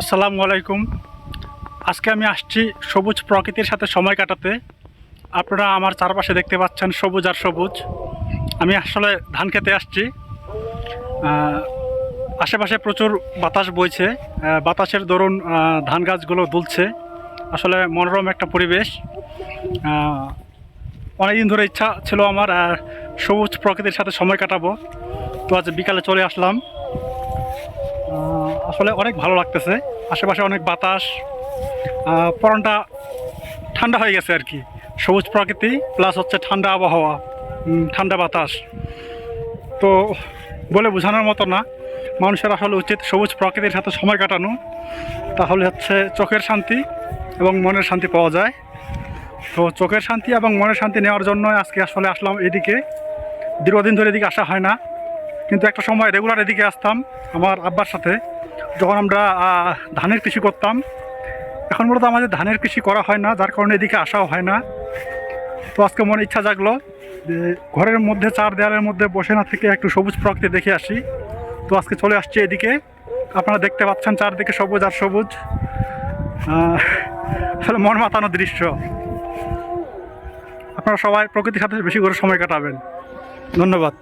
আসসালামু আলাইকুম। আজকে আমি আসছি সবুজ প্রকৃতির সাথে সময় কাটাতে। আপনারা আমার চারপাশে দেখতে পাচ্ছেন সবুজ আর সবুজ। আমি আসলে ধান খেতে আসছি। আশেপাশে প্রচুর বাতাস বইছে। বাতাসের দরুন ধান গাছগুলো দুলছে। আসলে মনোরম একটা পরিবেশ। অনেকদিন ধরে ইচ্ছা ছিল আমার সবুজ প্রকৃতির সাথে সময় কাটাবো। তো আজ বিকালে চলে আসলাম। আসলে অনেক ভালো লাগতেছে। আশেপাশে অনেক বাতাস, পরনটা ঠান্ডা হয়ে গেছে আর কি। সবুজ প্রকৃতি প্লাস হচ্ছে ঠান্ডা আবহাওয়া, ঠান্ডা বাতাস। তো বলে বোঝানোর মতো না। মানুষের আসলে উচিত সবুজ প্রকৃতির সাথে সময় কাটানো, তাহলে হচ্ছে চোখের শান্তি এবং মনের শান্তি পাওয়া যায়। তো চোখের শান্তি এবং মনের শান্তি নেওয়ার জন্য আজকে আসলে আসলাম এদিকে। দীর্ঘদিন ধরে এদিকে আসা হয় না, কিন্তু একটা সময় রেগুলার এদিকে আসতাম আমার আব্বার সাথে, যখন আমরা ধানের কৃষি করতাম। এখন মূলত আমাদের ধানের কৃষি করা হয় না, যার কারণে এদিকে আসাও হয় না। তো আজকে মনে ইচ্ছা জাগলো যে ঘরের মধ্যে চার দেয়ালের মধ্যে বসে না থেকে একটু সবুজ প্রকৃতি দেখে আসি। তো আজকে চলে আসছি এদিকে। আপনারা দেখতে পাচ্ছেন চারদিকে সবুজ আর সবুজ। আসলে মন মাতানো দৃশ্য। আপনারা সবাই প্রকৃতির সাথে বেশি করে সময় কাটাবেন। ধন্যবাদ।